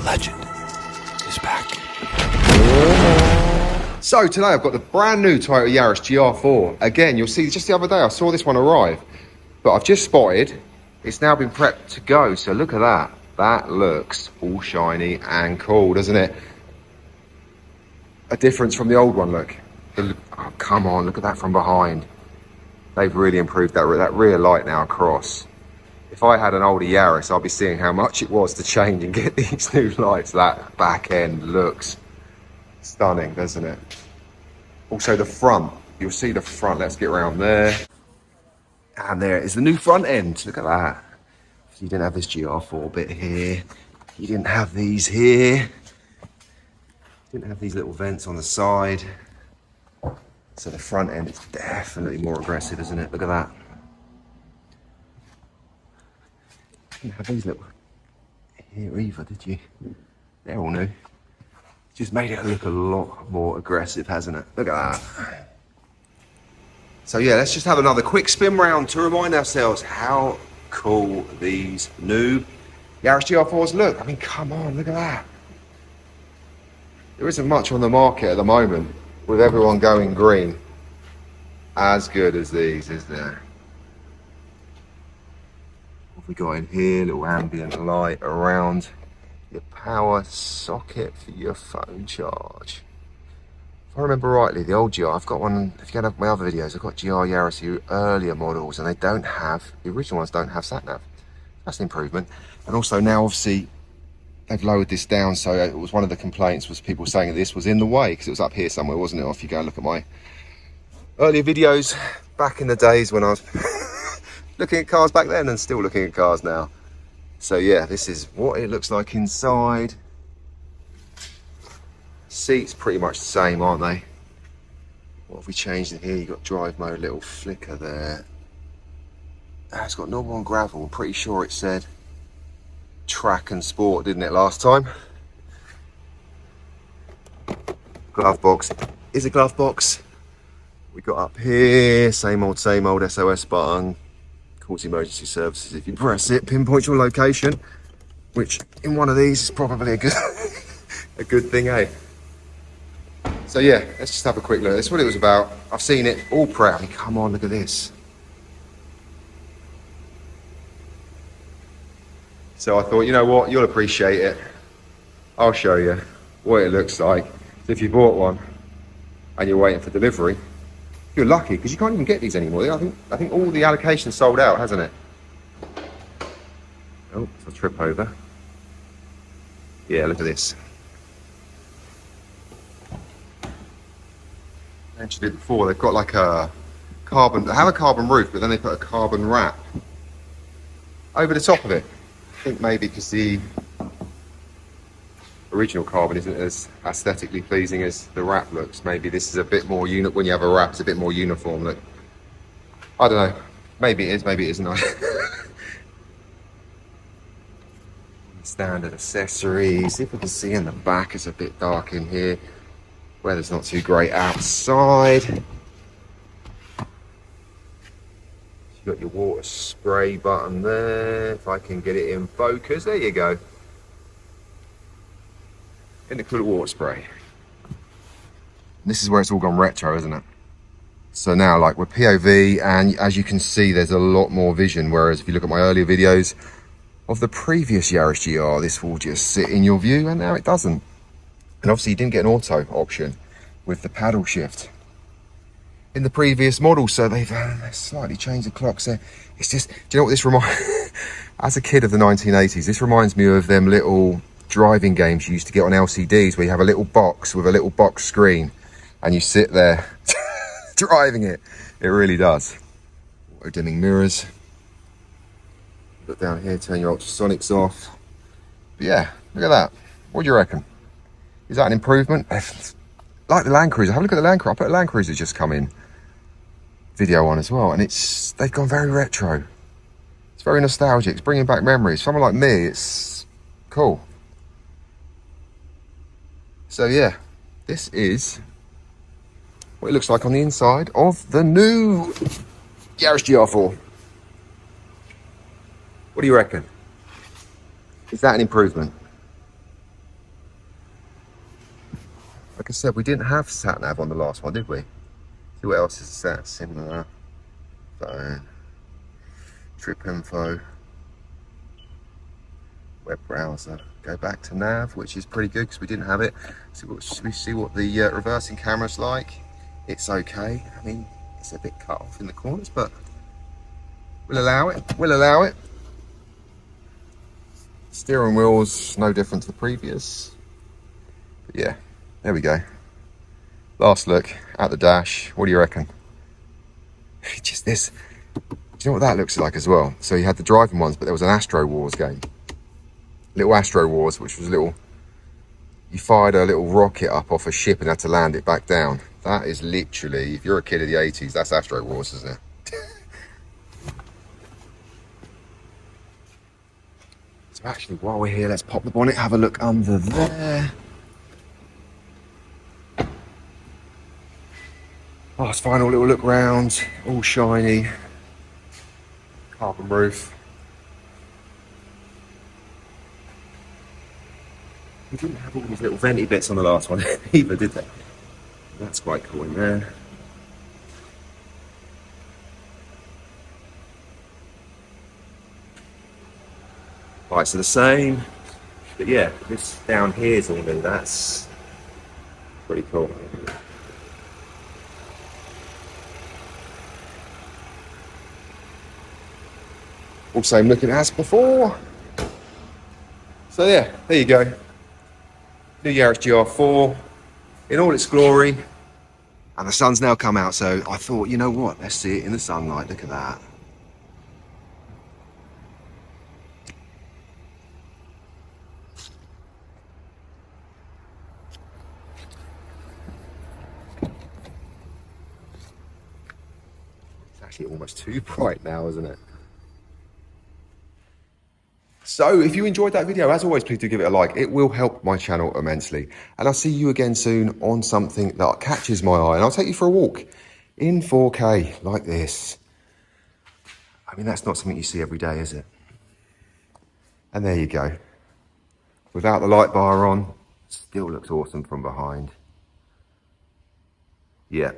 legend is back. So today I've got the brand new Toyota Yaris GR FOUR. Again, you'll see just the other day I saw this one arrive, but I've just spotted it's now been prepped to go. So look at that. That looks all shiny and cool, doesn't it? A difference from the old one, look. Oh, come on, look at that from behind. They've really improved that rear light now across. If I had an older Yaris, I'd be seeing how much it was to change and get these new lights. That back end looks stunning, doesn't it? Also the front, you'll see the front. Let's get around there. And there is the new front end. Look at that. You didn't have this GR FOUR bit here. You didn't have these here. You didn't have these little vents on the side. So the front end is definitely more aggressive, isn't it? Look at that. You didn't have these little here either, did you? They're all new. Just made it look a lot more aggressive, hasn't it? Look at that. So yeah, let's just have another quick spin round to remind ourselves how cool these new Yaris GR FOURs look. I mean, come on, look at that. There isn't much on the market at the moment with everyone going green as good as these, is there? What have we got in here? Little ambient light around your power socket for your phone charge. If I remember rightly, the old GR, I've got one, if you go to my other videos, I've got GR Yaris, the earlier models, and they don't have, the original ones don't have sat-nav. That's an improvement. And also now, obviously, they've lowered this down, so it was one of the complaints was people saying that this was in the way, because it was up here somewhere, wasn't it? If you go and look at my earlier videos, back in the days when I was looking at cars back then and still looking at cars now. So yeah, this is what it looks like inside. Seats pretty much the same, aren't they? What have we changed in here? You've got drive mode, little flicker there. It's got normal and gravel. I'm pretty sure it said track and sport, didn't it, last time? Glove box is a glove box. We got up here, same old SOS button. Calls emergency services. If you press it, pinpoints your location, which in one of these is probably a good a good thing, eh? So yeah, let's just have a quick look. That's what it was about. I've seen it all prep. I mean, come on, look at this. So I thought, you know what, you'll appreciate it. I'll show you what it looks like. So if you bought one and you're waiting for delivery, you're lucky because you can't even get these anymore. I think all the allocations sold out, hasn't it? Oh, it's a trip over. Yeah, look at this. I mentioned it before, they've got like a carbon, they have a carbon roof, but then they put a carbon wrap over the top of it. I think maybe because the original carbon isn't as aesthetically pleasing as the wrap looks. Maybe this is a bit more when you have a wrap, it's a bit more uniform look. I don't know. Maybe it is, maybe it isn't. Standard accessories. See if we can see in the back, it's a bit dark in here. Weather's not too great outside. You've got your water spray button there. If I can get it in focus, there you go. In the cooler water spray. This is where it's all gone retro, isn't it? So now, like, we're POV, and as you can see, there's a lot more vision. Whereas if you look at my earlier videos of the previous Yaris GR, this will just sit in your view, and now it doesn't. And obviously you didn't get an auto option with the paddle shift in the previous model, so they've slightly changed the clocks there. It's just, do you know what this reminds as a kid of the 1980s, this reminds me of them little driving games you used to get on LCDs where you have a little box with a little box screen and you sit there driving it. It really does. Auto dimming mirrors. Look down here, turn your ultrasonics off. But yeah, look at that. What do you reckon? Is that an improvement? Like the Land Cruiser. Have a look at the Land Cruiser. I put a Land Cruiser just come in video on as well, and they've gone very retro. It's very nostalgic. It's bringing back memories. Someone like me, it's cool. So yeah, this is what it looks like on the inside of the new Yaris GR FOUR. What do you reckon? Is that an improvement? like I said, we didn't have sat nav on the last one, did we? See what else is set similar. Phone, trip info, web browser. Go back to nav, which is pretty good because we didn't have it. See what the reversing camera's like. It's okay. I mean, it's a bit cut off in the corners, but we'll allow it. We'll allow it. Steering wheel's no different to the previous. But yeah, there we go. Last look at the dash. What do you reckon? Just this. Do you know what that looks like as well? So you had the driving ones, but there was an Astro Wars game. Little Astro Wars, which was little. You fired a little rocket up off a ship and had to land it back down. That is literally, if you're a kid of the 80s, that's Astro Wars, isn't it? So actually, while we're here, let's pop the bonnet, have a look under there. Last final little look round, all shiny. Carbon roof. We didn't have all these little venty bits on the last one either, did they? That's quite cool in there. Lights are the same, but yeah, this down here is all new. That's pretty cool. All same looking as before. So yeah, there you go. New Yaris GR 4 in all its glory. And the sun's now come out, so I thought, you know what, let's see it in the sunlight. Look at that. It's actually almost too bright now, isn't it? So if you enjoyed that video, as always, please do give it a like. It will help my channel immensely. And I'll see you again soon on something that catches my eye. And I'll take you for a walk in 4K like this. I mean, that's not something you see every day, is it? And there you go. Without the light bar on, still looks awesome from behind. Yeah,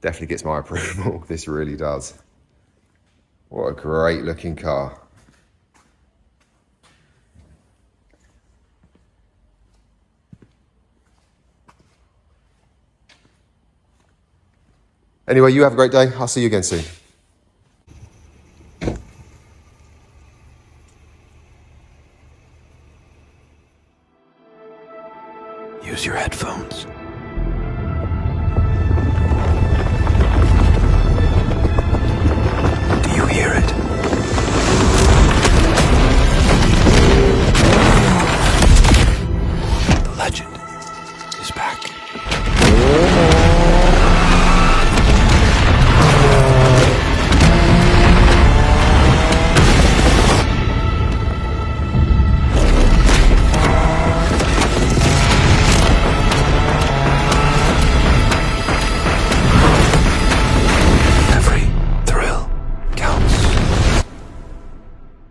definitely gets my approval. This really does. What a great looking car. Anyway, you have a great day. I'll see you again soon. Use your headphones.